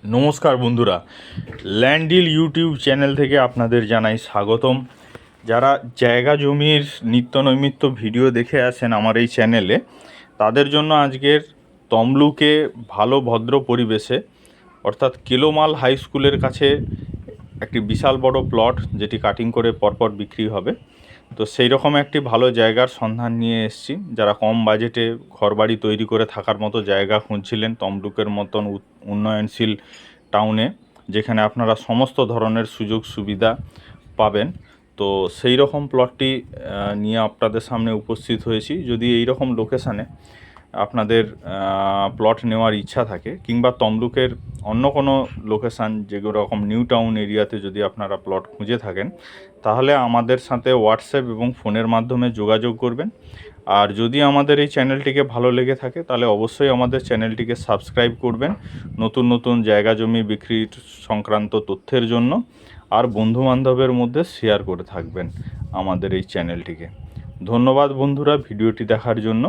নমস্কার বন্ধুরা, land deal YouTube channel থেকে আপনাদের জানাই স্বাগতম। যারা জায়গা জমির নিত্য নৈমিত্য ভিডিও দেখে আসেন আমার এই চ্যানেলে, তাদের জন্য আজকের তমলুকে ভালো ভদ্র পরিবেশে অর্থাৎ কেলোমাল হাই স্কুলের কাছে একটি বিশাল বড় প্লট যেটি কাটিং করে পরপর বিক্রি হবে। তো সেই রকম একটি ভালো জায়গার সন্ধান নিয়ে এসেছি। যারা কম বাজেটে ঘরবাড়ি তৈরি করে থাকার মতো জায়গা খুঁজছিলেন তমলুকের মতন উন্নয়নশীল টাউনে, যেখানে আপনারা সমস্ত ধরনের সুযোগ সুবিধা পাবেন, তো সেই রকম প্লটটি নিয়ে আপনাদের সামনে উপস্থিত হয়েছি। যদি এই রকম লোকেশানে আপনাদের প্লট নেওয়ার ইচ্ছা থাকে, কিংবা তমলুকের অন্য কোনো লোকেশান যেগুলো রকম নিউ টাউন এরিয়াতে যদি আপনারা প্লট খুঁজে থাকেন, তাহলে আমাদের সাথে হোয়াটসঅ্যাপ এবং ফোনের মাধ্যমে যোগাযোগ করবেন। আর যদি আমাদের এই চ্যানেলটিকে ভালো লেগে থাকে, তাহলে অবশ্যই আমাদের চ্যানেলটিকে সাবস্ক্রাইব করবেন নতুন নতুন জায়গা জমি বিক্রির সংক্রান্ত তথ্যের জন্য। আর বন্ধুবান্ধবের মধ্যে শেয়ার করে থাকবেন আমাদের এই চ্যানেলটিকে। ধন্যবাদ বন্ধুরা ভিডিওটি দেখার জন্য।